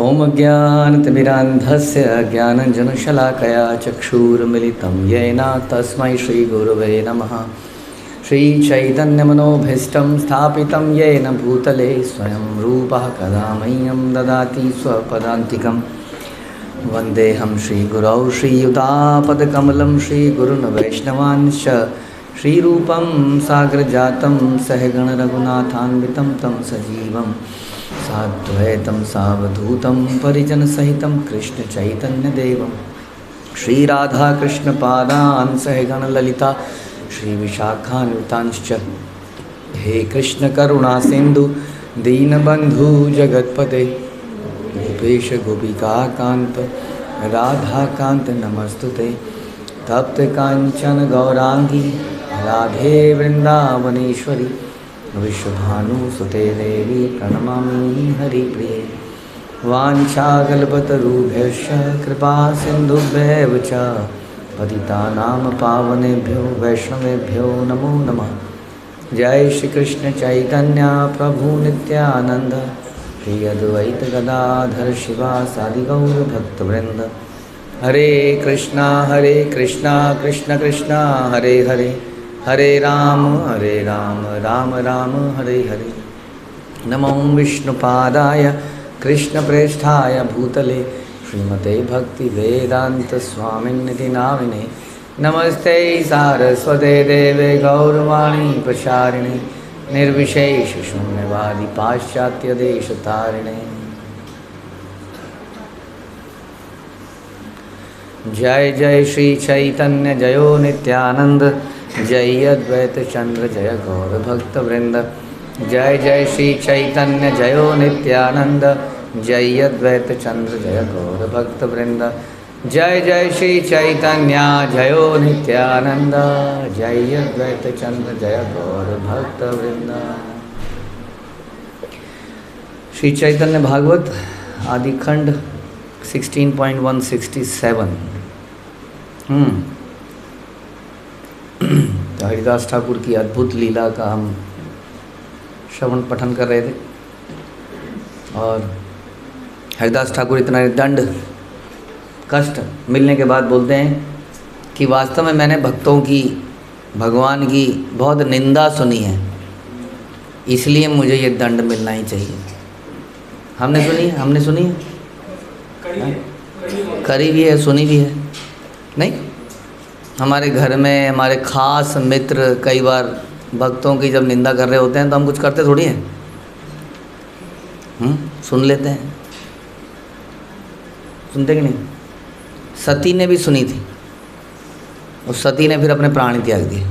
ओम अज्ञानतिमिरान्धस्य ज्ञानञ्जनशलाकया चक्षुरुन्मिलितं येन तस्मै श्रीगुरवे नमः। श्रीचैतन्यमनोभीष्टं स्थापितं येन भूतले स्वयं रूपः कदा मह्यं ददाति स्वपदान्तिकं। वन्देऽहं श्रीगुरौ श्रीयुतापदकमलं श्रीगुरुन् वैष्णवांश्च श्रीरूपं साग्रजातं सहगणरघुनाथान्वितं तं सजीवं साद्वैतं सावधूतं परिजनसहितं कृष्णचैतन्यदेवं श्रीराधाकृष्णपादान् सहगणललिता श्रीविशाखान्वितांश्च। हे कृष्णकरुणासिन्धु दीनबन्धु जगत्पते गोपेश गोपिकान्त राधाकान्त नमस्तुते। तप्तकाञ्चन गौराङ्गी राधे वृन्दावनेश्वरी विश्वभानुसुते देवी प्रणमामि हरिप्रिये। वाञ्छाकल्पतरुभ्यश्च कृपा सिन्धुभ्यैव च पतितानां पावनेभ्यो वैष्णवेभ्यो नमो नमः। जय श्री कृष्ण चैतन्य प्रभु नित्यानंद श्री अद्वैत गदाधर शिवासादि गौर भक्तवृंद। हरे कृष्णा कृष्ण कृष्ण हरे हरे, हरे राम राम राम हरे हरे। नमो विष्णुपादाय कृष्णप्रेष्ठाय भूतले श्रीमते भक्ति वेदांत स्वामिन्निति नामिने। नमस्ते सारस्वते देवे गौरवाणी प्रचारिणे निर्विशेष शून्यवादी पाश्चात्य देश तारिणे। जय जय श्री चैतन्य जयो नित्यानंद जय अद्वैत चंद्र जय गौर भक्त वृंद। जय जय श्री चैतन्य जयो नित्यानंद जय अद्वैत चंद्र जय गौर भक्त वृंद। जय जय श्री चैतन्य जयो नित्यानंद जय अद्वैत चंद्र जय गौर भक्त वृंद। श्री चैतन्य भागवत आदि खंड 16.167। तो हरिदास ठाकुर की अद्भुत लीला का हम श्रवण पठन कर रहे थे और हरिदास ठाकुर इतना दंड कष्ट मिलने के बाद बोलते हैं कि वास्तव में मैंने भक्तों की भगवान की बहुत निंदा सुनी है, इसलिए मुझे ये दंड मिलना ही चाहिए। हमने सुनी है करी भी है, सुनी भी है। नहीं, हमारे घर में हमारे खास मित्र कई बार भक्तों की जब निंदा कर रहे होते हैं तो हम कुछ करते थोड़ी हैं, सुन लेते हैं। सुनते कि नहीं? सती ने भी सुनी थी और सती ने फिर अपने प्राण त्याग दिए।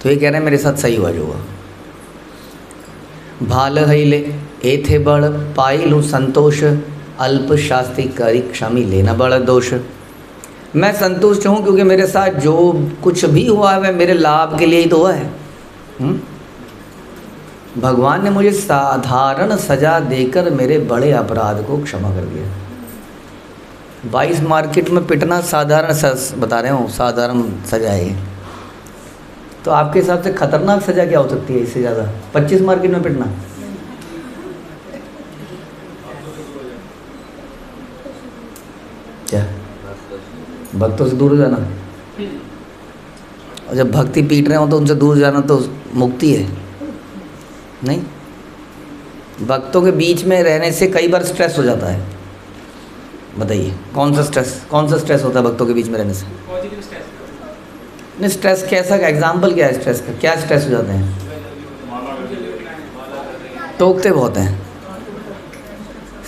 तो ये कह रहे हैं मेरे साथ सही हुआ जो हुआ। भाल हईले एथे बड़ पाइलु संतोष अल्प शास्ति करी क्षमी लेना बड़ा दोष। मैं संतुष्ट हूँ क्योंकि मेरे साथ जो कुछ भी हुआ है वह मेरे लाभ के लिए ही तो हुआ है। भगवान ने मुझे साधारण सजा देकर मेरे बड़े अपराध को क्षमा कर दिया। 22 मार्केट में पिटना साधारण बता रहे हो, साधारण सजा है। तो आपके हिसाब से खतरनाक सजा क्या हो सकती है इससे ज़्यादा? 25 मार्केट में पिटना। क्या भक्तों से दूर हो जाना? और जब भक्ति पीट रहे हो तो उनसे दूर जाना तो मुक्ति है नहीं। भक्तों के बीच में रहने से कई बार स्ट्रेस हो जाता है। बताइए कौन सा स्ट्रेस होता है भक्तों के बीच में रहने से? नहीं, स्ट्रेस कैसा, एग्जाम्पल क्या है स्ट्रेस का? क्या स्ट्रेस हो जाते हैं? टोकते बहुत हैं।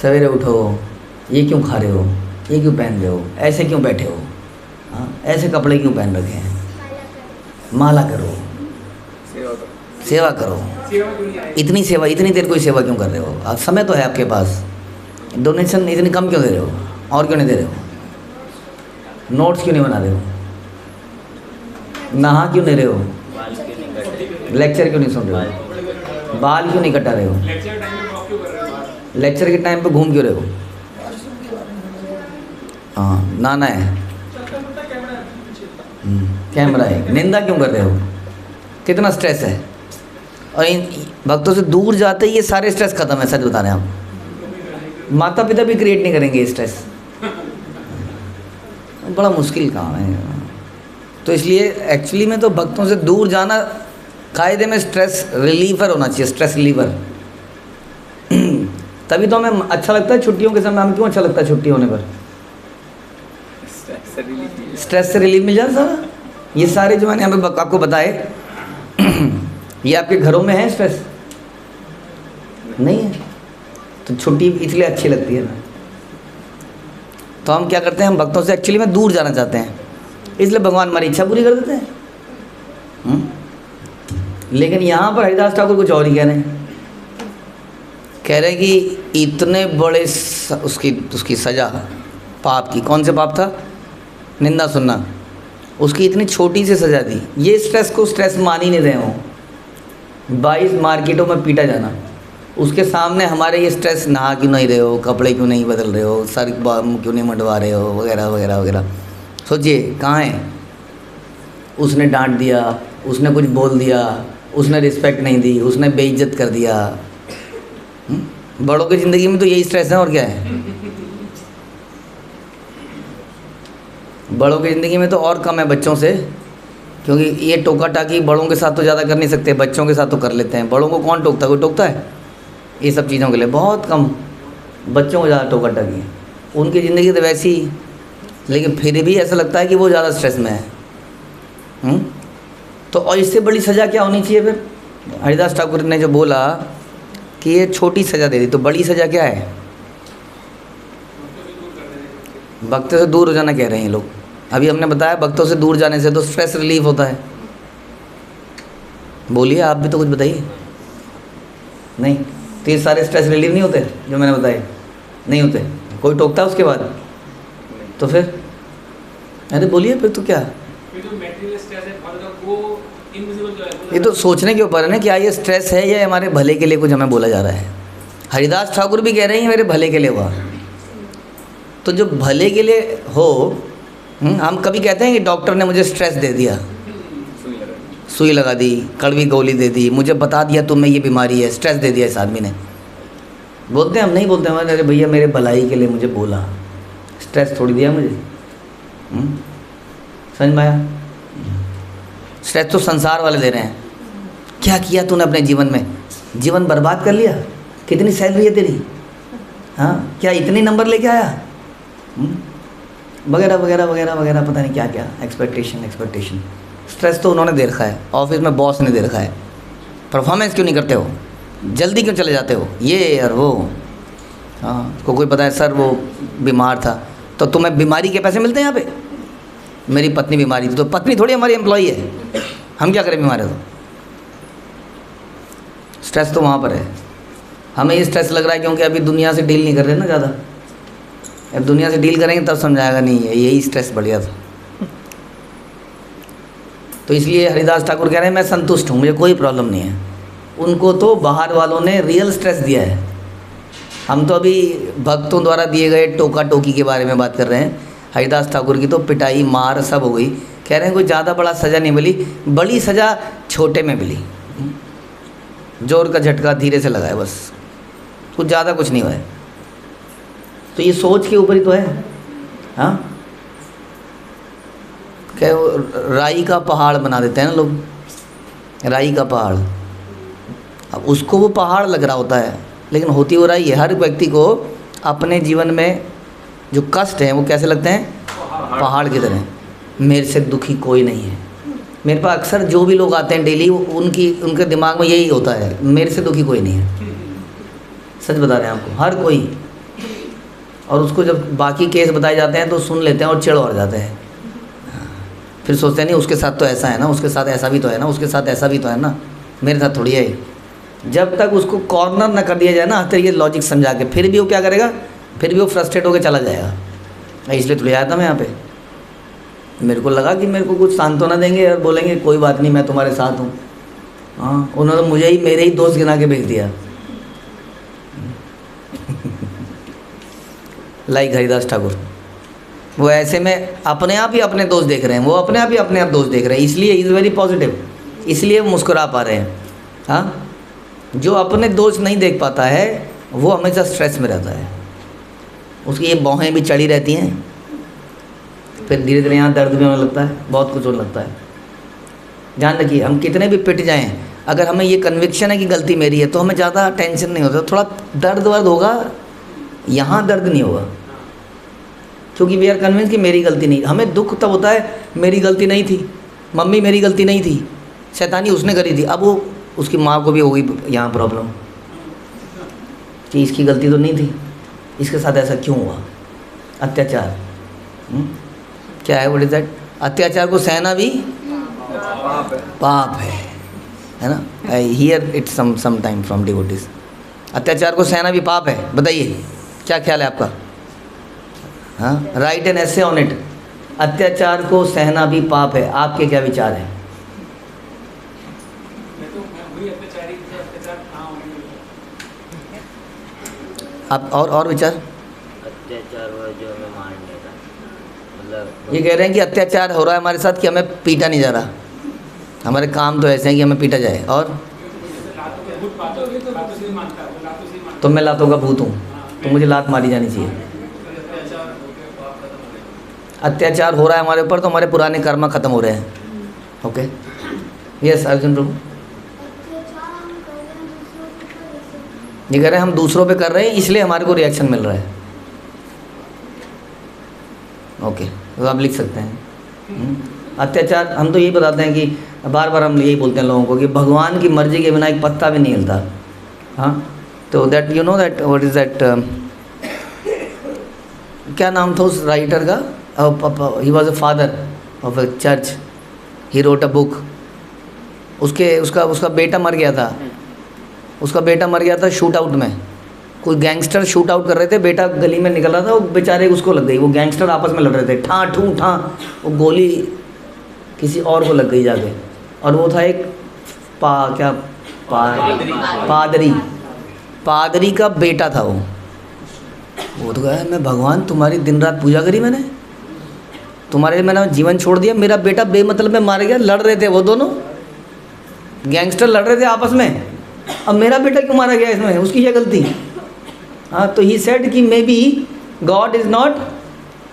सवेरे उठो, ये क्यों खा रहे हो, ये क्यों पहन रहे हो, ऐसे क्यों बैठे हो, हाँ ऐसे कपड़े क्यों पहन रखे हैं, माला करो, सेवा करो। इतनी देर कोई सेवा क्यों कर रहे हो? अब समय तो है आपके पास, डोनेशन इतनी कम क्यों दे रहे हो, और क्यों नहीं दे रहे हो? नोट्स क्यों नहीं बना रहे हो? नहा क्यों नहीं रहे हो? लेक्चर क्यों नहीं सुन रहे हो? बाल क्यों नहीं कटा रहे हो? लेक्चर के टाइम पे घूम क्यों रहे हो? हाँ नाना है, कैमरा है, निंदा क्यों कर रहे हो? कितना स्ट्रेस है। और इन भक्तों से दूर जाते ही ये सारे स्ट्रेस खत्म है। सच बता रहे हैं हम। माता पिता भी क्रिएट नहीं करेंगे स्ट्रेस, बड़ा मुश्किल काम है। तो इसलिए एक्चुअली में तो भक्तों से दूर जाना कायदे में स्ट्रेस रिलीवर होना चाहिए, स्ट्रेस रिलीवर। तभी तो हमें अच्छा लगता है छुट्टियों के समय। हमें क्यों अच्छा लगता है छुट्टी होने पर? स्ट्रेस से रिलीफ मिल जाता सारा। ये सारे जो मैंने यहाँ पे आपको बताए, ये आपके घरों में है स्ट्रेस? नहीं है, तो छुट्टी इसलिए अच्छी लगती है ना। तो हम क्या करते हैं, हम भक्तों से एक्चुअली में दूर जाना चाहते हैं, इसलिए भगवान हमारी इच्छा पूरी कर देते हैं। लेकिन यहाँ पर हरिदास ठाकुर कुछ और ही कह रहे हैं। कह रहे हैं कि इतने बड़े उसकी सज़ा पाप की, कौन से पाप था? निंदा सुनना। उसकी इतनी छोटी सी सज़ा दी। ये स्ट्रेस को स्ट्रेस मान ही नहीं रहे हो। 22 मार्केटों में पीटा जाना, उसके सामने हमारे ये स्ट्रेस, नहा क्यों नहीं रहे हो, कपड़े क्यों नहीं बदल रहे हो, सर क्यों नहीं मंडवा रहे हो, वगैरह वगैरह वगैरह। सोचिए कहाँ है? उसने डांट दिया, उसने कुछ बोल दिया, उसने रिस्पेक्ट नहीं दी, उसने बेइज्जत कर दिया। बड़ों की ज़िंदगी में तो यही स्ट्रेस है, और क्या है? बड़ों की ज़िंदगी में तो और कम है बच्चों से, क्योंकि ये टोका टाकी बड़ों के साथ तो ज़्यादा कर नहीं सकते, बच्चों के साथ तो कर लेते हैं। बड़ों को कौन टोकता है? कोई टोकता है? ये सब चीज़ों के लिए बहुत कम, बच्चों को ज़्यादा टोका टाकी है। उनकी ज़िंदगी तो वैसी ही, लेकिन फिर भी ऐसा लगता है कि वो ज़्यादा स्ट्रेस में है। तो और इससे बड़ी सज़ा क्या होनी चाहिए फिर? हरिदास ठाकुर ने जो बोला कि ये छोटी सज़ा दे दी, तो बड़ी सज़ा क्या है? भक्तों से दूर हो जाना कह रहे हैं ये लोग। अभी हमने बताया भक्तों से दूर जाने से तो स्ट्रेस रिलीफ होता है। बोलिए आप भी तो कुछ बताइए। नहीं तो ये सारे स्ट्रेस रिलीफ नहीं होते जो मैंने बताए? नहीं होते। कोई टोकता है उसके बाद? तो फिर अरे बोलिए फिर तो क्या? ये तो सोचने के ऊपर है ना, क्या ये स्ट्रेस है या हमारे भले के लिए कुछ हमें बोला जा रहा है। हरिदास ठाकुर भी कह रहे हैं मेरे भले के लिए हुआ। तो जो भले के लिए हो, हम कभी कहते हैं कि डॉक्टर ने मुझे स्ट्रेस दे दिया, सुई लगा दी, कड़वी गोली दे दी, मुझे बता दिया तुम्हें ये बीमारी है, स्ट्रेस दे दिया इस आदमी ने। बोलते हैं हम? नहीं बोलते हैं। अरे भैया मेरे भलाई के लिए मुझे बोला, स्ट्रेस थोड़ी दिया मुझे। समझ में आया? स्ट्रेस तो संसार वाले दे रहे हैं। क्या किया तूने अपने जीवन में? जीवन बर्बाद कर लिया? कितनी सैलरी है तेरी? हाँ, क्या इतने नंबर लेके आया? वगैरह वगैरह वगैरह वगैरह, पता नहीं क्या क्या, एक्सपेक्टेशन। स्ट्रेस तो उन्होंने दे रखा है, ऑफिस में बॉस ने दे रखा है। परफॉर्मेंस क्यों नहीं करते हो? जल्दी क्यों चले जाते हो? ये और वो। हाँ, कोई पता है सर वो बीमार था, तो तुम्हें बीमारी के पैसे मिलते हैं यहाँ पे? मेरी पत्नी बीमारी थी, तो पत्नी थोड़ी हमारी एम्प्लॉई है, हम क्या करें बीमार है तो? स्ट्रेस तो वहाँ पर है। हमें ये स्ट्रेस लग रहा है क्योंकि अभी दुनिया से डील नहीं कर रहे ना ज़्यादा। अब दुनिया से डील करेंगे तब समझाएगा नहीं है, यही स्ट्रेस बढ़िया था। तो इसलिए हरिदास ठाकुर कह रहे हैं मैं संतुष्ट हूँ, मुझे कोई प्रॉब्लम नहीं है। उनको तो बाहर वालों ने रियल स्ट्रेस दिया है। हम तो अभी भक्तों द्वारा दिए गए टोका टोकी के बारे में बात कर रहे हैं। हरिदास ठाकुर की तो पिटाई मार सब हो गई। कह रहे हैं कोई ज़्यादा बड़ा सज़ा नहीं मिली, बड़ी सज़ा छोटे में मिली। जोर का झटका धीरे से लगाए बस, कुछ ज़्यादा कुछ नहीं हुआ है। तो ये सोच के ऊपर ही तो है। हाँ, क्या राई का पहाड़ बना देते हैं ना लोग, राई का पहाड़। अब उसको वो पहाड़ लग रहा होता है, लेकिन होती वो राई है। हर व्यक्ति को अपने जीवन में जो कष्ट हैं वो कैसे लगते हैं? पहाड़ की तरह। मेरे से दुखी कोई नहीं है। मेरे पास अक्सर जो भी लोग आते हैं डेली, उनके दिमाग में यही होता है, मेरे से दुखी कोई नहीं है। सच बता रहे हैं आपको, हर कोई। और उसको जब बाकी केस बताए जाते हैं तो सुन लेते हैं और चिढ़ और जाते हैं। फिर सोचते हैं नहीं उसके साथ तो ऐसा है ना, उसके साथ ऐसा भी तो है ना, उसके साथ ऐसा भी तो है ना, मेरे साथ थोड़ी है। जब तक उसको कॉर्नर ना कर दिया जाए ना तेरे ये लॉजिक समझा के, फिर भी वो क्या करेगा? फिर भी वो फ्रस्ट्रेट होकर चला जाएगा। इसलिए तो ले आया था मैं यहाँ पे। मेरे को लगा कि मेरे को कुछ सांत्वना देंगे और बोलेंगे कोई बात नहीं मैं तुम्हारे साथ हूँ। हाँ, उन्होंने मुझे ही मेरे ही दोस्त गिना के भेज दिया। लाइक हरिदास ठाकुर, वो ऐसे में अपने आप ही अपने दोस्त देख रहे हैं, वो अपने आप ही अपने आप दोस्त देख रहे हैं, इसलिए इज़ वेरी पॉजिटिव, इसलिए मुस्कुरा पा रहे हैं। हाँ, जो अपने दोस्त नहीं देख पाता है वो हमेशा स्ट्रेस में रहता है। उसकी ये भौहें भी चढ़ी रहती हैं, फिर धीरे धीरे यहाँ दर्द भी होने लगता है, बहुत कुछ होने लगता है। ध्यान रखिए, हम कितने भी पिट जाएं, अगर हमें ये कन्विक्शन है कि गलती मेरी है तो हमें ज़्यादा टेंशन नहीं होता। थोड़ा दर्द वर्द होगा, यहाँ दर्द नहीं होगा, क्योंकि वी आर कन्विंस कि मेरी गलती नहीं। हमें दुख तब होता है मेरी गलती नहीं थी, मम्मी मेरी गलती नहीं थी, शैतानी उसने करी थी। अब वो उसकी माँ को भी हो गई यहाँ प्रॉब्लम कि इसकी गलती तो नहीं थी, इसके साथ ऐसा क्यों हुआ। अत्याचार क्या है, व्हाट इज दैट? अत्याचार को सहना भी पाप है ना। I hear it some time from devotees, अत्याचार को सहना भी पाप है। बताइए क्या ख्याल है आपका? हाँ, right an essay on it. अत्याचार को सहना भी पाप है, आपके क्या विचार हैं? आप और विचार? अत्याचार हुआ जो हमें मार नहीं रहा, मतलब ये कह रहे हैं कि अत्याचार हो रहा है हमारे साथ कि हमें पीटा नहीं जा रहा, हमारे काम तो ऐसे हैं कि हमें पीटा जाए। और तो मैं लातों का भूत हूँ तो मुझे लात मारी जानी चाहिए। अत्याचार हो रहा है हमारे ऊपर तो हमारे पुराने कर्म खत्म हो रहे हैं। ओके, यस अर्जुन प्रभु। ये कह रहे हैं हम दूसरों पे कर रहे हैं इसलिए हमारे को रिएक्शन मिल रहा है। ओके, तो आप लिख सकते हैं। अत्याचार, हम तो यही बताते हैं कि बार बार हम यही बोलते हैं लोगों को कि भगवान की मर्जी के बिना एक पत्ता भी नहीं हिलता। हाँ, तो that you know that what is that, क्या नाम था उस राइटर का? He was a father of a church, he wrote a book. उसका बेटा मर गया था, उसका बेटा मर गया था शूट आउट में। कोई गैंगस्टर शूट आउट कर रहे थे, बेटा गली में निकल रहा था, वो बेचारे उसको लग गई। वो गैंगस्टर आपस में लड़ रहे थे, ठां ठूं ठां, वो गोली किसी और को लग गई जाके। और वो था एक पादरी का बेटा था वो तो कहा मैं भगवान तुम्हारी दिन रात पूजा करी, मैंने तुम्हारे लिए मैंने जीवन छोड़ दिया, मेरा बेटा बेमतलब में मार गया। लड़ रहे थे वो दोनों गैंगस्टर, लड़ रहे थे आपस में, अब मेरा बेटा क्यों मारा गया इसमें, उसकी क्या गलती? हाँ, तो ही सेड कि may be God is not,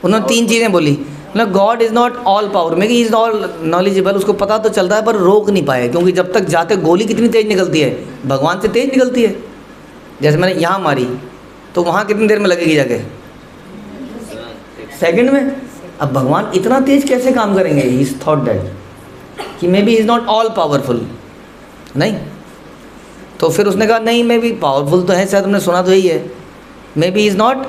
उन्होंने 3 चीज़ें बोली, मतलब God is not all power, may be is all knowledgeable. उसको पता तो चलता है पर रोक नहीं पाए, क्योंकि जब तक जाते गोली कितनी तेज़ निकलती है, भगवान से तेज़ निकलती है। जैसे मैंने यहाँ मारी तो वहाँ कितनी देर में लगेगी जाके? सेकंड में। अब भगवान इतना तेज़ कैसे काम करेंगे? ही इज़ थॉट दैट कि may be is not all powerful, नहीं। तो फिर उसने कहा नहीं, मे बी पावरफुल तो है, शायद तुमने सुना तो यही है, may be is not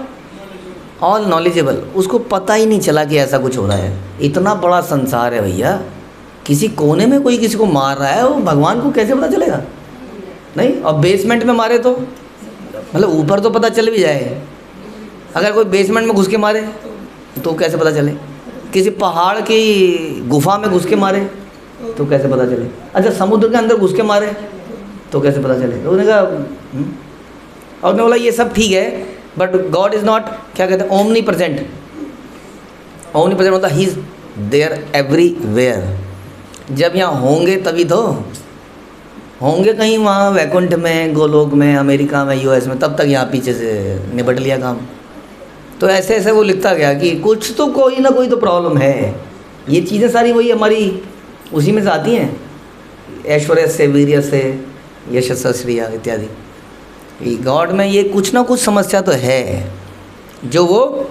all knowledgeable. उसको पता ही नहीं चला कि ऐसा कुछ हो रहा है। इतना बड़ा संसार है भैया, किसी कोने में कोई किसी को मार रहा है, वो भगवान को कैसे पता चलेगा? नहीं। और बेसमेंट में मारे तो मतलब ऊपर तो पता चल भी जाए, अगर कोई बेसमेंट में घुस के मारे तो कैसे पता चले? किसी पहाड़ की गुफा में घुस के मारे तो कैसे पता चले? अच्छा, समुद्र के अंदर घुस के मारे तो कैसे पता चले? तो उसने कहा और उसने बोला ये सब ठीक है, बट गॉड इज़ नॉट, क्या कहते हैं, ओमनी प्रेजेंट। ओमनी प्रेजेंट मतलब ही इज़ देयर एवरीवेयर। जब यहाँ होंगे तभी तो होंगे, कहीं वहाँ वैकुंठ में, गोलोक में, अमेरिका में, यूएस में, तब तक यहाँ पीछे से निपट लिया काम। तो ऐसे ऐसे वो लिखता गया कि कुछ तो कोई ना कोई तो प्रॉब्लम है। ये चीज़ें सारी वही हमारी उसी में से आती हैं, ऐश्वर्य से, वीर्य से, यशस्व, श्रिया इत्यादि। गॉड में ये कुछ ना कुछ समस्या तो है, जो वो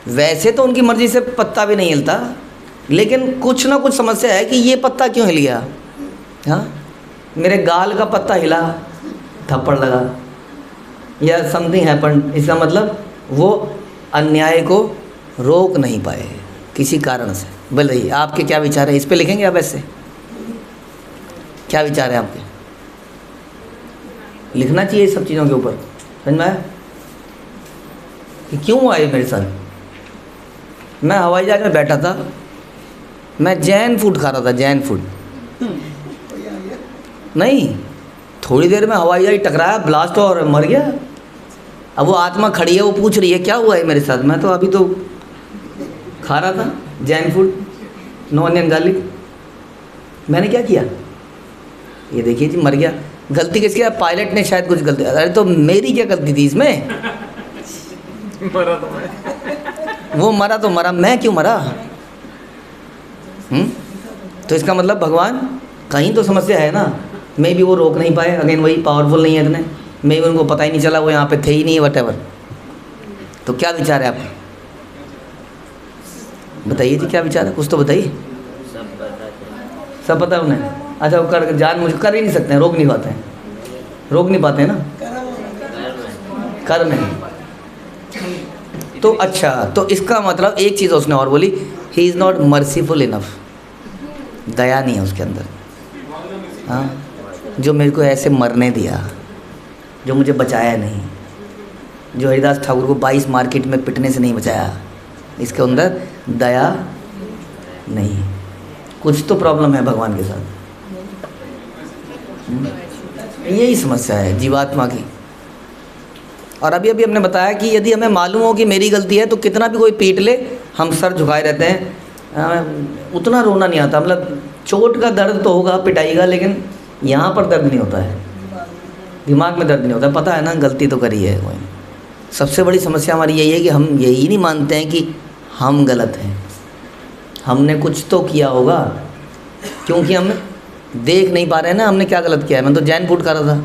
वैसे तो उनकी मर्ज़ी से पत्ता भी नहीं हिलता, लेकिन कुछ ना कुछ समस्या है कि ये पत्ता क्यों हिल गया। हाँ, मेरे गाल का पत्ता हिला, थप्पड़ लगा, या समथिंग हैपन, इसका मतलब वो अन्याय को रोक नहीं पाए किसी कारण से। बोलिए आपके क्या विचार है इस पे? लिखेंगे आप ऐसे? क्या विचार है आपके? लिखना चाहिए सब चीज़ों के ऊपर, समझ में आया कि क्यों हुआ ये मेरे साथ? मैं हवाई जहाज में बैठा था, मैं जैन फूड खा रहा था, जैन फूड। नहीं, थोड़ी देर में हवाई जहाज टकराया, ब्लास्ट और मर गया। अब वो आत्मा खड़ी है, वो पूछ रही है क्या हुआ है मेरे साथ? मैं तो अभी तो खा रहा था Jain food, no onion garlic. मैंने क्या किया? ये देखिए जी, मर गया। गलती किसकी है? पायलट ने शायद कुछ गलती। अरे तो मेरी क्या गलती थी इसमें? मरा तो मैं। वो मरा तो मरा, मैं क्यों मरा? तो इसका मतलब भगवान कहीं तो समस्या है ना। मैं भी वो रोक नहीं पाए, अगेन वही पावरफुल नहीं है इतने, मैं भी उनको पता ही नहीं चला वो यहाँ पे थे ही नहीं, वटेवर। तो क्या विचार है आपका? बताइए जी, क्या विचार है? कुछ तो बताइए। सब बताते हैं। सब पता है उन्हें? अच्छा, वो कर जान मुझे कर ही नहीं सकते हैं, रोक नहीं पाते हैं, रोक नहीं पाते हैं ना, घर में कर्म है। तो अच्छा, तो इसका मतलब एक चीज़ उसने और बोली, he is not merciful enough, दया नहीं है उसके अंदर। हाँ, जो मेरे को ऐसे मरने दिया, जो मुझे बचाया नहीं, जो हरिदास ठाकुर को 22 मार्केट में पिटने से नहीं बचाया, इसके अंदर दया नहीं। कुछ तो प्रॉब्लम है भगवान के साथ। यही समस्या है जीवात्मा की। और अभी अभी हमने बताया कि यदि हमें मालूम हो कि मेरी गलती है तो कितना भी कोई पीट ले, हम सर झुकाए रहते हैं, उतना रोना नहीं आता। मतलब चोट का दर्द तो होगा पिटाई का, लेकिन यहाँ पर दर्द नहीं होता है, दिमाग में दर्द नहीं होता। पता है ना गलती तो करी है। वही सबसे बड़ी समस्या हमारी यही है कि हम यही नहीं मानते हैं कि हम गलत हैं, हमने कुछ तो किया होगा, क्योंकि हम देख नहीं पा रहे हैं ना हमने क्या गलत किया है। मैं तो जैन फूड खा रहा था,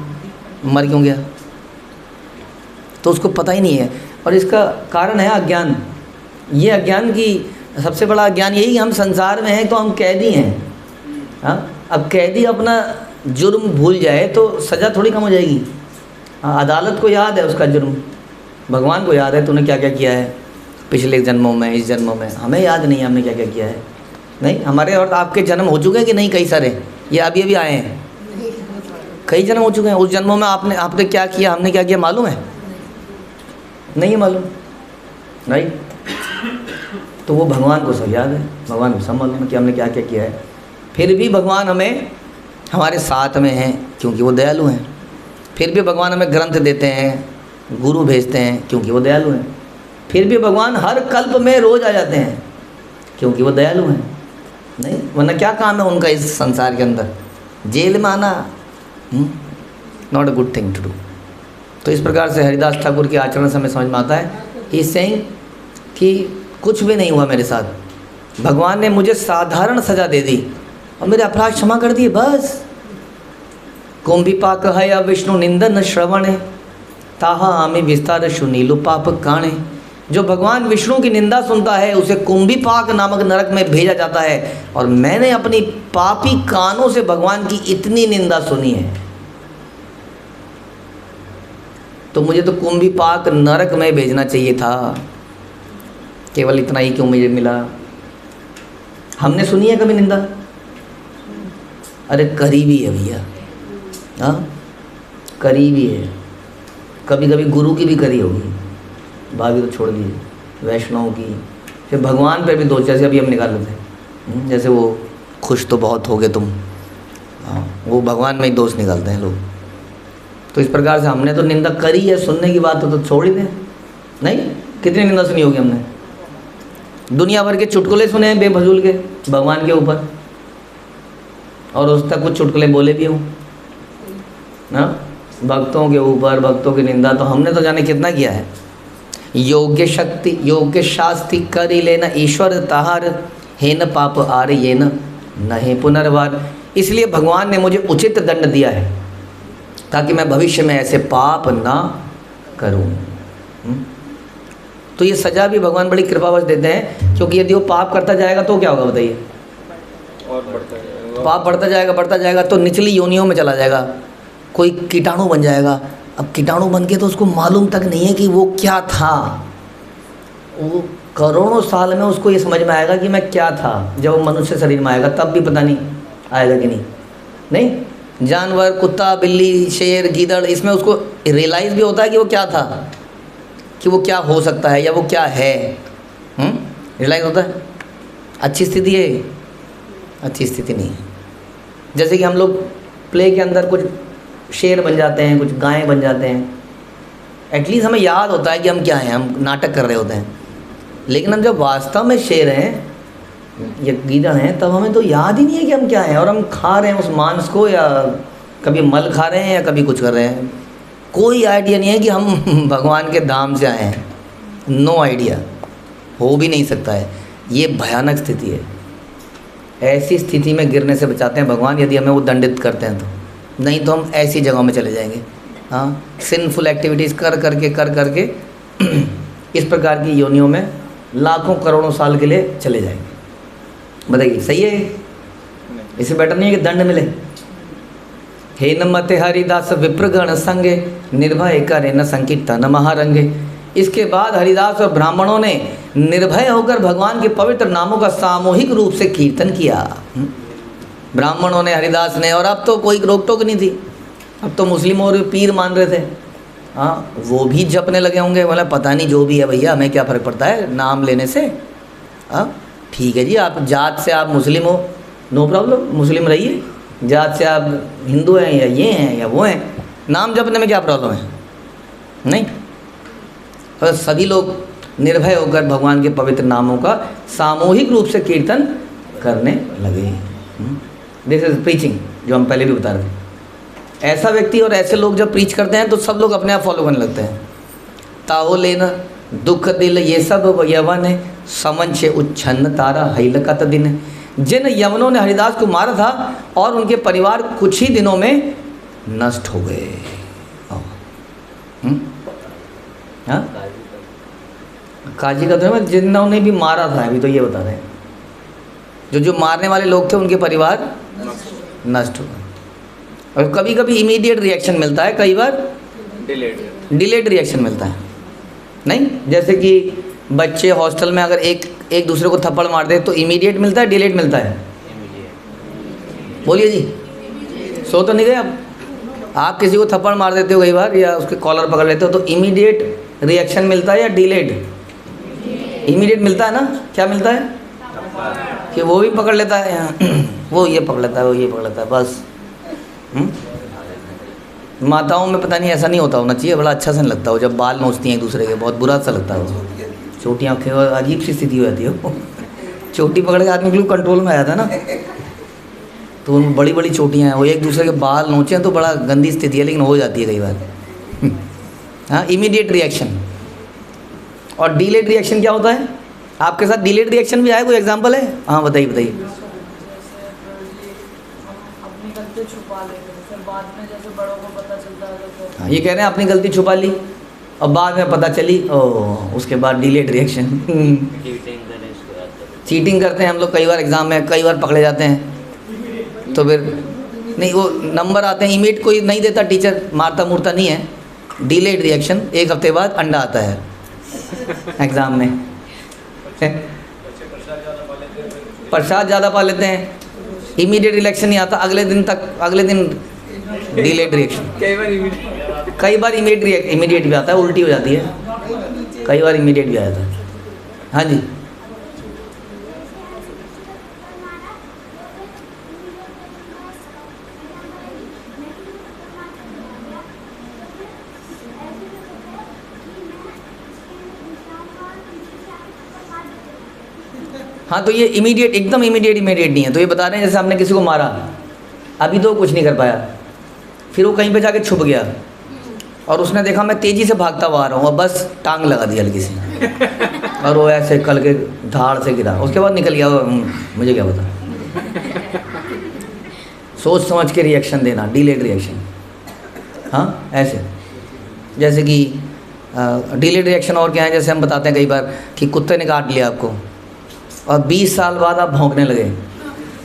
मर क्यों गया? तो उसको पता ही नहीं है। और इसका कारण है अज्ञान। ये अज्ञान की सबसे बड़ा अज्ञान यही कि हम संसार में हैं तो हम कैदी हैं। हाँ, अब कैदी अपना जुर्म भूल जाए तो सज़ा थोड़ी कम हो जाएगी। हाँ, अदालत को याद है उसका जुर्म, भगवान को याद है तूने क्या क्या किया है पिछले जन्मों में, इस जन्मों में। हमें याद नहीं है हमने क्या क्या किया है। नहीं, हमारे और आपके जन्म हो चुके हैं कि नहीं? कई सारे, ये अभी अभी आए हैं, कई जन्म हो चुके हैं। उस जन्मों में आपने क्या किया, हमने क्या किया, मालूम है? नहीं है मालूम, नहीं। तो वो भगवान को सब याद है, भगवान को सब मालूम है कि हमने क्या क्या किया है। फिर भी भगवान हमें हमारे साथ में हैं क्योंकि वो दयालु हैं। फिर भी भगवान हमें ग्रंथ देते हैं, गुरु भेजते हैं क्योंकि वो दयालु हैं। फिर भी भगवान हर कल्प में रोज़ आ जाते हैं क्योंकि वो दयालु हैं। नहीं, वरना क्या काम है उनका इस संसार के अंदर? जेल में आना not a good thing to do. तो इस प्रकार से हरिदास ठाकुर के आचरण से हमें समझ में आता है ही सेइंग कि कुछ भी नहीं हुआ मेरे साथ, भगवान ने मुझे साधारण सज़ा दे दी और मेरे अपराध क्षमा कर दिए, बस। कुंभिपाक है या विष्णु निंदन श्रवण है, ताहा आमी विस्तार सुनीलु पाप काणे। जो भगवान विष्णु की निंदा सुनता है उसे कुंभिपाक नामक नरक में भेजा जाता है। और मैंने अपनी पापी कानों से भगवान की इतनी निंदा सुनी है, तो मुझे तो कुंभिपाक नरक में भेजना चाहिए था। केवल इतना ही क्यों मुझे मिला? हमने सुनी है कभी निंदा? अरे करीबी है भैया, हाँ करीबी है। कभी कभी गुरु की भी करी होगी, बाकी तो छोड़ दिए, वैष्णव की। फिर भगवान पे भी दोष, जैसे अभी हम निकाल लेते हैं, जैसे वो खुश तो बहुत हो गए तुम, हाँ वो भगवान में ही दोष निकालते हैं लोग। तो इस प्रकार से हमने तो निंदा करी है, सुनने की बात हो तो छोड़ ही दें। नहीं, कितनी निंदा सुनी होगी हमने? दुनिया भर के चुटकुले सुने हैं बेफजूल के भगवान के ऊपर, और उस तक कुछ चुटकुले बोले भी हों ना भक्तों के ऊपर, भक्तों की निंदा तो हमने तो जाने कितना किया है। योग्य शक्ति योग्य शास्ति करी लेना ईश्वर ताहार, हे न पाप आर ये न हे पुनर्वार। इसलिए भगवान ने मुझे उचित दंड दिया है ताकि मैं भविष्य में ऐसे पाप ना करूं। तो ये सज़ा भी भगवान बड़ी कृपावश देते हैं, क्योंकि यदि वो पाप करता जाएगा तो क्या होगा बताइए? और बढ़ता जाएगा, पाप बढ़ता जाएगा तो निचली योनियों में चला जाएगा, कोई कीटाणु बन जाएगा। अब कीटाणु बन के तो उसको मालूम तक नहीं है कि वो क्या था। वो करोड़ों साल में उसको ये समझ में आएगा कि मैं क्या था। जब वो मनुष्य शरीर में आएगा तब भी पता नहीं आएगा कि नहीं। जानवर, कुत्ता, बिल्ली, शेर, गीदड़, इसमें उसको रियलाइज़ भी होता है कि वो क्या था, कि वो क्या हो सकता है या वो क्या है। रियलाइज़ होता है। अच्छी स्थिति है? अच्छी स्थिति नहीं है। जैसे कि हम लोग प्ले के अंदर कुछ शेर बन जाते हैं, कुछ गायें बन जाते हैं, एटलीस्ट हमें याद होता है कि हम क्या हैं, हम नाटक कर रहे होते हैं। लेकिन हम जब वास्तव में शेर हैं या गीदड़ हैं तब हमें तो याद ही नहीं है कि हम क्या हैं, और हम खा रहे हैं उस मांस को, या कभी मल खा रहे हैं या कभी कुछ कर रहे हैं। कोई आइडिया नहीं है कि हम भगवान के धाम से आए हैं। नो आइडिया, हो भी नहीं सकता है। ये भयानक स्थिति है। ऐसी स्थिति में गिरने से बचाते हैं भगवान, यदि हमें वो दंडित करते हैं तो, नहीं तो हम ऐसी जगहों में चले जाएंगे। हाँ, सिंफुल एक्टिविटीज़ कर करके इस प्रकार की योनियों में लाखों करोड़ों साल के लिए चले जाएंगे। बताइए सही है? इससे बेटर नहीं है कि दंड मिले। हे नमते हरिदास विप्रगण संगे, निर्भय करे न संकीर्तन महारंगे। इसके बाद हरिदास और ब्राह्मणों ने निर्भय होकर भगवान के पवित्र नामों का सामूहिक रूप से कीर्तन किया। ब्राह्मणों ने, हरिदास ने, और अब तो कोई रोक टोक नहीं थी। अब तो मुस्लिम और पीर मान रहे थे। हाँ, वो भी जपने लगे होंगे। बोला पता नहीं, जो भी है भैया, हमें क्या फ़र्क पड़ता है नाम लेने से। हाँ ठीक है जी, आप जात से आप मुस्लिम हो, नो प्रॉब्लम, मुस्लिम रहिए। जात से आप हिंदू हैं या ये हैं या वो हैं, नाम जपने में क्या प्रॉब्लम है? नहीं। और सभी लोग निर्भय होकर भगवान के पवित्र नामों का सामूहिक रूप से कीर्तन करने लगे। दिस इज प्रीचिंग, जो हम पहले भी बता रहे थे। ऐसा व्यक्ति और ऐसे लोग जब प्रीच करते हैं तो सब लोग अपने आप फॉलो करने लगते हैं। ताओ लेना दुख दिल ये सब यवन है, समझ उच्छन्न तारा हैलकत दिन। जिन यवनों ने हरिदास को मारा था और उनके परिवार कुछ ही दिनों में नष्ट हो गए। हाँ, काजी का तो जिन्होंने भी मारा था, अभी तो ये बता रहे हैं। जो मारने वाले लोग थे उनके परिवार नष्ट हो गए। और कभी कभी इमीडिएट रिएक्शन मिलता है, कई बार डिलेड रिएक्शन मिलता है। नहीं, जैसे कि बच्चे हॉस्टल में अगर एक दूसरे को थप्पड़ मार दे तो इमीडिएट मिलता है, डिलेड मिलता है? बोलिए जी, सो तो नहीं गए आप किसी को थप्पड़ मार देते हो कई बार, या उसके कॉलर पकड़ लेते हो, तो इमीडिएट रिएक्शन मिलता है या डिलेड? इमीडिएट मिलता है ना। क्या मिलता है? कि वो भी पकड़ लेता है, वो ये पकड़ लेता है, वो ये पकड़ लेता है, बस। माताओं में पता नहीं ऐसा नहीं होता होना चाहिए, बड़ा अच्छा सा नहीं लगता हो जब बाल नोचती हैं एक दूसरे के, बहुत बुरा सा लगता है वो। चोटियाँ, अजीब सी स्थिति हो जाती है। चोटी पकड़ के आदमी बिल्कुल कंट्रोल में आ जाता है ना, तो उन बड़ी बड़ी चोटियाँ हैं, वो एक दूसरे के बाल नोचे तो बड़ा गंदी स्थिति है, लेकिन हो जाती है कई बार। हाँ, इमीडिएट रिएक्शन। और डिलेड रिएक्शन क्या होता है? आपके साथ डिलेड रिएक्शन भी आया, कोई एग्जांपल है? हाँ बताइए बताइए। हाँ, ये कह रहे हैं अपनी गलती छुपा ली और बाद में पता चली, ओह, उसके बाद डिलेड रिएक्शन। चीटिंग करते हैं हम लोग कई बार एग्ज़ाम में, कई बार पकड़े जाते हैं, तो फिर नहीं, वो नंबर आते हैं, इमीडिएट कोई नहीं देता टीचर, मारता मुरता नहीं है, डिलेड रिएक्शन, एक हफ्ते बाद अंडा आता है एग्ज़ाम में। प्रसाद ज़्यादा पा लेते हैं, इमीडिएट रिएक्शन नहीं आता, अगले दिन डिलेड रिएक्शन। कई बार इमीडिएट भी आता है, उल्टी हो जाती है, कई बार इमीडिएट भी आ जाता है। हाँ जी, हाँ, तो ये इमीडिएट, एकदम इमीडिएट नहीं है। तो ये बता रहे हैं जैसे हमने किसी को मारा, अभी तो कुछ नहीं कर पाया, फिर वो कहीं पे जाके छुप गया और उसने देखा मैं तेज़ी से भागता हुआ आ रहा हूँ और बस टांग लगा दी हल्की सी, और वो ऐसे कल के धाड़ से गिरा, उसके बाद निकल गया। मुझे क्या पता। सोच समझ के रिएक्शन देना, डिलेड रिएक्शन। हाँ, ऐसे जैसे कि डिलेड रिएक्शन और क्या है, जैसे हम बताते हैं कई बार कि कुत्ते ने काट लिया आपको और 20 साल बाद आप भौंकने लगे।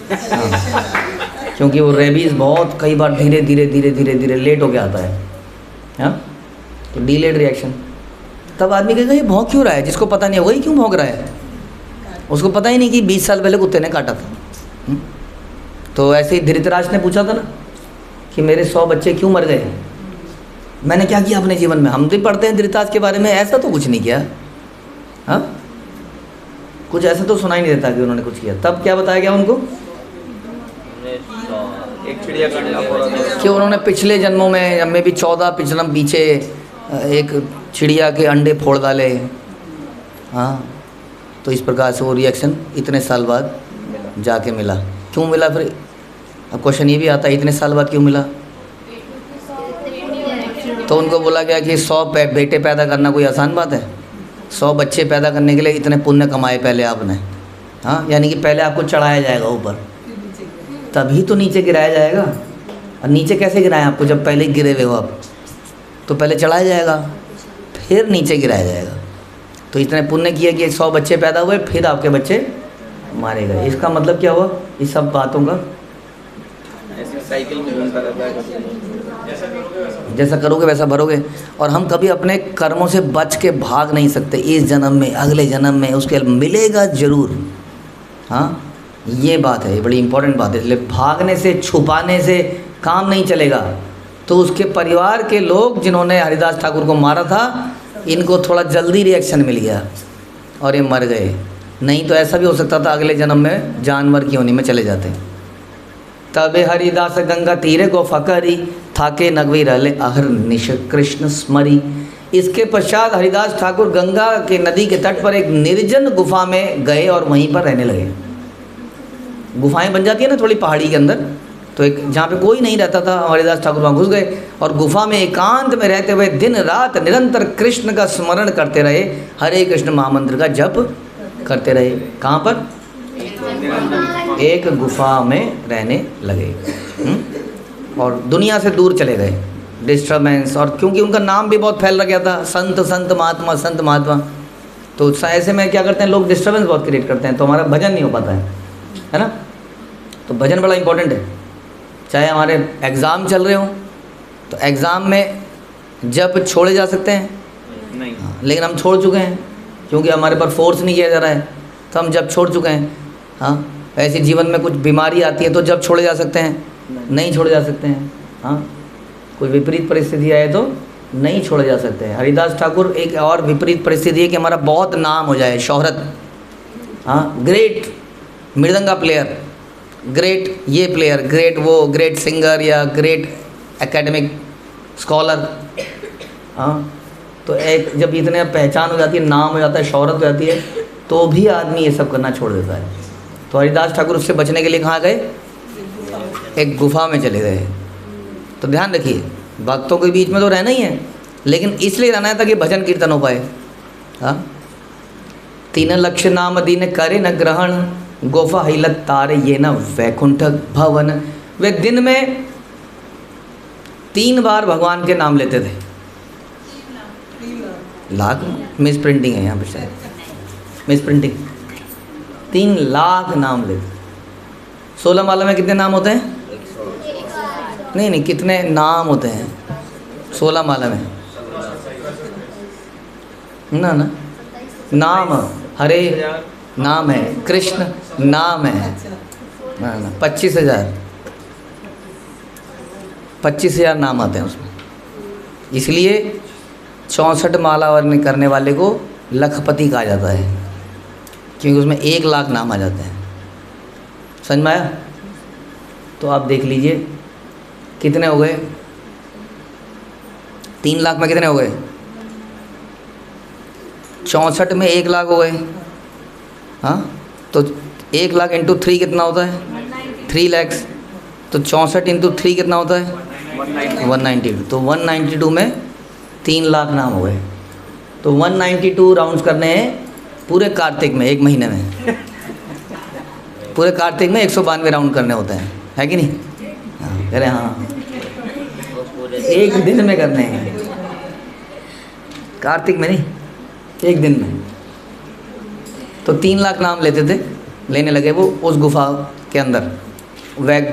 हाँ, क्योंकि वो रेबीज़ बहुत कई बार धीरे धीरे लेट होके आता है। हाँ, तो डिलेड रिएक्शन। तब आदमी कहेगा ये भौंक क्यों रहा है, जिसको पता नहीं होगा ये क्यों भौंक रहा है, उसको पता ही नहीं कि 20 साल पहले कुत्ते ने काटा था। तो ऐसे ही धृतराज ने पूछा था ना कि मेरे 100 बच्चे क्यों मर गए, मैंने क्या किया अपने जीवन में। हम तो पढ़ते हैं धृतराज के बारे में, ऐसा तो कुछ नहीं किया। हाँ, कुछ ऐसा तो सुनाई नहीं देता कि उन्होंने कुछ किया। तब क्या बताया गया उनको? एक चिड़िया कि उन्होंने पिछले जन्मों में भी 14 जन्म पीछे एक चिड़िया के अंडे फोड़ डाले। हाँ, तो इस प्रकार से वो रिएक्शन इतने साल बाद जाके मिला। क्यों मिला फिर? अब क्वेश्चन ये भी आता है, इतने साल बाद क्यों मिला? तो उनको बोला गया कि 100 बेटे पैदा करना कोई आसान बात है? 100 बच्चे पैदा करने के लिए इतने पुण्य कमाए पहले आपने, हाँ, यानी कि पहले आपको चढ़ाया जाएगा ऊपर, तभी तो नीचे गिराया जाएगा। और नीचे कैसे गिराएं आपको, जब पहले ही गिरे हुए हो आप, तो पहले चढ़ाया जाएगा फिर नीचे गिराया जाएगा। तो इतने पुण्य किए कि 100 बच्चे पैदा हुए, फिर आपके बच्चे मारे गए। इसका मतलब क्या हुआ इस सब बातों का? साइकिल में घूमता रहता है, जैसा करोगे वैसा भरोगे। और हम कभी अपने कर्मों से बच के भाग नहीं सकते, इस जन्म में, अगले जन्म में उसके मिलेगा ज़रूर। हाँ, ये बात है, ये बड़ी इंपॉर्टेंट बात है। इसलिए भागने से, छुपाने से काम नहीं चलेगा। तो उसके परिवार के लोग जिन्होंने हरिदास ठाकुर को मारा था, इनको थोड़ा जल्दी रिएक्शन मिल गया और ये मर गए। नहीं तो ऐसा भी हो सकता था अगले जन्म में जानवर की योनि में चले जाते। तबे हरिदास गंगा तीरे को फकरी, थाके नगवी रहले अहर निश कृष्ण स्मरी। इसके पश्चात हरिदास ठाकुर गंगा के नदी के तट पर एक निर्जन गुफा में गए और वहीं पर रहने लगे। गुफाएं बन जाती है ना थोड़ी पहाड़ी के अंदर, तो एक जहाँ पे कोई नहीं रहता था, हरिदास ठाकुर वहाँ घुस गए और गुफा में एकांत में रहते हुए दिन रात निरंतर कृष्ण का स्मरण करते रहे, हरे कृष्ण महामंत्र का जप करते रहे। कहाँ पर? एक गुफा में रहने लगे। और दुनिया से दूर चले गए, डिस्टर्बेंस। और क्योंकि उनका नाम भी बहुत फैल गया था, संत संत महात्मा, संत महात्मा, तो ऐसे में क्या करते हैं लोग, डिस्टर्बेंस बहुत क्रिएट करते हैं, तो हमारा भजन नहीं हो पाता है ना। तो भजन बड़ा इंपॉर्टेंट है। चाहे हमारे एग्ज़ाम चल रहे हों, तो एग्ज़ाम में जब छोड़े जा सकते हैं नहीं, लेकिन हम छोड़ चुके हैं क्योंकि हमारे पर फोर्स नहीं किया जा रहा है, तो हम जब छोड़ चुके हैं। हाँ, ऐसे जीवन में कुछ बीमारी आती है तो जब छोड़े जा सकते हैं, नहीं छोड़े जा सकते हैं। हाँ, कोई विपरीत परिस्थिति आए तो नहीं छोड़े जा सकते हैं। हरिदास ठाकुर एक और विपरीत परिस्थिति है कि हमारा बहुत नाम हो जाए, शोहरत। हाँ, ग्रेट मृदंगा प्लेयर, ग्रेट ये प्लेयर, ग्रेट वो, ग्रेट सिंगर या ग्रेट एकेडमिक स्कॉलर। हाँ, तो एक जब इतने पहचान हो जाती है, नाम हो जाता है, शोहरत हो जाती है, तो भी आदमी ये सब करना छोड़ देता है। तो हरिदास ठाकुर उससे बचने के लिए कहाँ गए? एक गुफा में चले गए। तो ध्यान रखिए, भक्तों के बीच में तो रहना ही है, लेकिन इसलिए रहना है ताकि भजन कीर्तन हो पाए। हाँ, 3 लक्ष्य नाम दीन करे न ग्रहण, गोफा हिलत तारे ये न वैकुंठ भवन। वे दिन में 3 बार भगवान के नाम लेते थे। लाख मिस प्रिंटिंग है यहाँ पे, शायद मिस प्रिंटिंग। 3 लाख नाम लेते। 16 माला में कितने नाम होते हैं? नहीं, कितने नाम होते हैं 16 माला में? ना नाम, हरे नाम है, कृष्ण नाम है ना। 25,000 नाम आते हैं उसमें। इसलिए 64 माला वर्ण करने वाले को लखपति कहा जाता है, क्योंकि उसमें 1 लाख नाम आ जाते हैं। समझ में आया? तो आप देख लीजिए कितने हो गए। 3 लाख में कितने हो गए? 64 में 1 लाख हो गए। हाँ, तो 1 लाख इंटू 3 कितना होता है? 3 लैक्स। तो 64 इंटू 3 कितना होता है? 192। तो 192 में 3 लाख नाम हो गए। तो 192 राउंड्स करने हैं पूरे कार्तिक में, 1 महीने में। पूरे कार्तिक में 192 राउंड करने होते हैं, है कि नहीं? हाँ, कह रहे हाँ, एक दिन में करने हैं, कार्तिक में नहीं, एक दिन में। तो 3 लाख नाम लेते थे, लेने लगे वो उस गुफा के अंदर।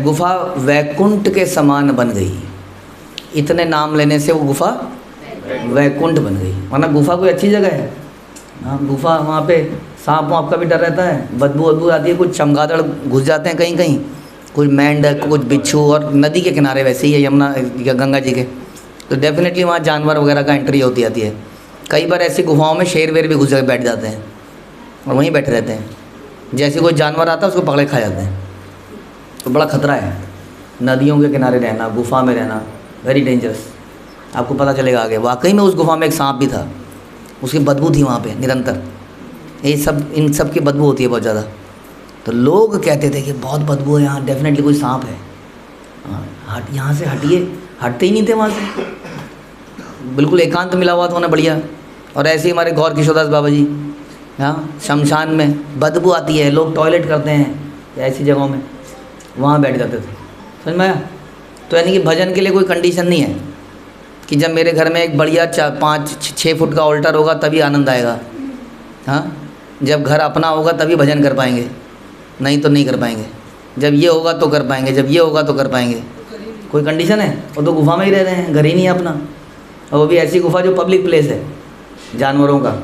गुफा वैकुंठ के समान बन गई। इतने नाम लेने से वो गुफा वैकुंठ बन गई। वरना गुफा कोई अच्छी जगह है? हाँ, गुफा वहाँ पे सांप वाँप का भी डर रहता है, बदबू आती है, कुछ चमगादड़ घुस जाते हैं कहीं कहीं, कुछ मेंढक, कुछ बिच्छू। और नदी के किनारे वैसे ही है, यमुना या गंगा जी के, तो डेफिनेटली वहाँ जानवर वगैरह का एंट्री होती आती है। कई बार ऐसी गुफाओं में शेर वेर भी घुस बैठ जाते हैं और वहीं बैठे रहते हैं। जैसे कोई जानवर आता है उसको पकड़े खा जाते हैं। तो बड़ा खतरा है नदियों के किनारे रहना, गुफा में रहना, वेरी डेंजरस। आपको पता चलेगा आगे। वाकई में उस गुफा में एक सांप भी था, उसकी बदबू थी वहाँ पे निरंतर। ये सब, इन सब की बदबू होती है बहुत ज़्यादा। तो लोग कहते थे कि बहुत बदबू है यहाँ, डेफिनेटली कोई सांप है। हाँ, हट, यहाँ से हटिए। हटते ही नहीं थे वहाँ से, बिल्कुल एकांत मिला हुआ था उन्हें, बढ़िया। और ऐसे ही हमारे गौर किशोरदास बाबा जी, हाँ, शमशान में बदबू आती है, लोग टॉयलेट करते हैं ऐसी जगहों में, वहाँ बैठ जाते थे। समझ में आया? तो यानी कि भजन के लिए कोई कंडीशन नहीं है कि जब मेरे घर में एक बढ़िया 5-6 फुट का ऑल्टर होगा तभी आनंद आएगा। हाँ, जब घर अपना होगा तभी भजन कर पाएंगे, नहीं तो नहीं कर पाएंगे। जब ये होगा तो कर पाएंगे, जब ये होगा तो कर पाएंगे। कोई कंडीशन है? वो तो गुफा में ही रह रहे हैं, घर ही नहीं है अपना, और वो भी ऐसी गुफा जो पब्लिक प्लेस है जानवरों का।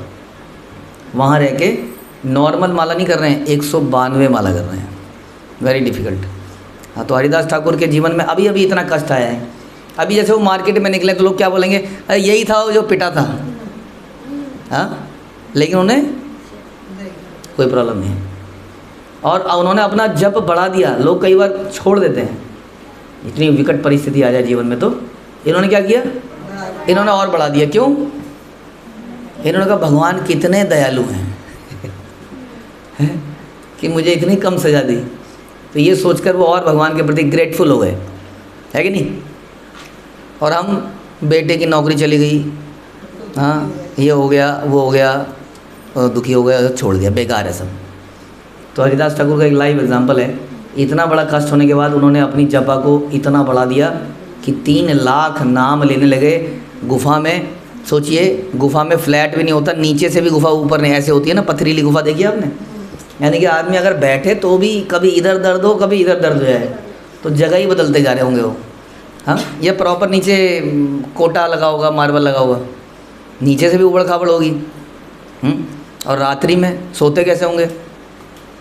वहाँ रह के नॉर्मल माला नहीं कर रहे हैं, 192 माला कर रहे हैं। Very difficult. हाँ, तो हरिदास ठाकुर के जीवन में अभी अभी इतना कष्ट आया है। अभी जैसे वो मार्केट में निकले तो लोग क्या बोलेंगे, अरे यही था वो जो पिटा था। हाँ, लेकिन उन्हें कोई प्रॉब्लम नहीं है, और उन्होंने अपना जप बढ़ा दिया। लोग कई बार छोड़ देते हैं, इतनी विकट परिस्थिति आ जाए जीवन में, तो इन्होंने क्या किया, इन्होंने और बढ़ा दिया। क्यों? इन्होंने कहा भगवान कितने दयालु हैं कि मुझे इतनी कम सज़ा दी। तो ये सोचकर वो और भगवान के प्रति ग्रेटफुल हो गए, है कि नहीं? और हम, बेटे की नौकरी चली गई, हाँ, ये हो गया, वो हो गया, और दुखी हो गया, छोड़ दिया, बेकार है सब। तो हरिदास ठाकुर का एक लाइव एग्जांपल है। इतना बड़ा कष्ट होने के बाद उन्होंने अपनी जपा को इतना बढ़ा दिया कि 3 लाख नाम लेने लगे गुफा में। सोचिए, गुफा में फ्लैट भी नहीं होता, नीचे से भी गुफा ऊपर नहीं, ऐसे होती है ना, पथरीली गुफा देखी आपने? यानी कि आदमी अगर बैठे तो भी कभी इधर दर्द हो, कभी इधर दर्द हो जाए, तो जगह ही बदलते जा रहे होंगे वो। हाँ, ये प्रॉपर नीचे कोटा लगा होगा, मार्बल लगा होगा, नीचे से भी उबड़ खाबड़ होगी। और रात्रि में सोते कैसे होंगे?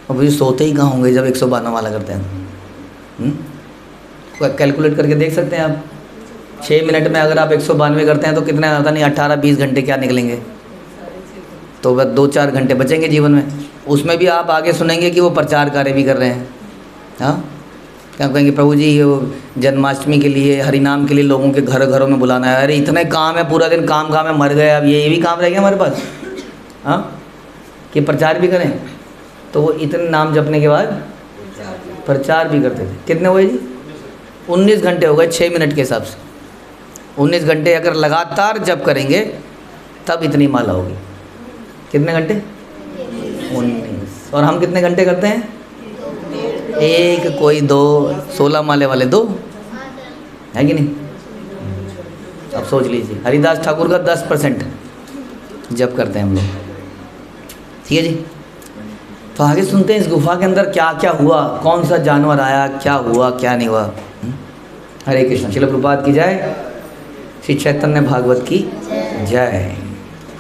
और भाई सोते ही कहाँ होंगे जब 192 माला करते हैं। कैलकुलेट करके देख सकते हैं आप, 6 मिनट में अगर आप 192 करते हैं तो कितने आता नहीं, 18-20 घंटे क्या निकलेंगे? तो बस 2-4 घंटे बचेंगे जीवन में। उसमें भी आप आगे सुनेंगे कि वो प्रचार कार्य भी कर रहे हैं। हाँ, क्या कहेंगे, प्रभु जी ये जन्माष्टमी के लिए, हरिनाम के लिए लोगों के घरों में बुलाना है। अरे इतने काम है, पूरा दिन काम में मर गए, अब ये भी काम रह गया हमारे पास। हाँ, कि प्रचार भी करें। तो वो इतने नाम जपने के बाद प्रचार भी करते थे। कितने हुए जी? 19 घंटे हो गए 6 मिनट के हिसाब से। 19 घंटे अगर लगातार जप करेंगे तब इतनी माला होगी। कितने घंटे? 19। और हम कितने घंटे करते हैं? 1, कोई 2, 16 माले वाले 2, है कि नहीं? अब सोच लीजिए, हरिदास ठाकुर का 10% जप करते हैं हम लोग। ठीक है जी। तो आगे सुनते हैं इस गुफा के अंदर क्या क्या हुआ, कौन सा जानवर आया, क्या हुआ क्या नहीं हुआ। हरे कृष्ण। श्रील प्रभुपाद की जय, श्री चैतन्य भागवत की जय।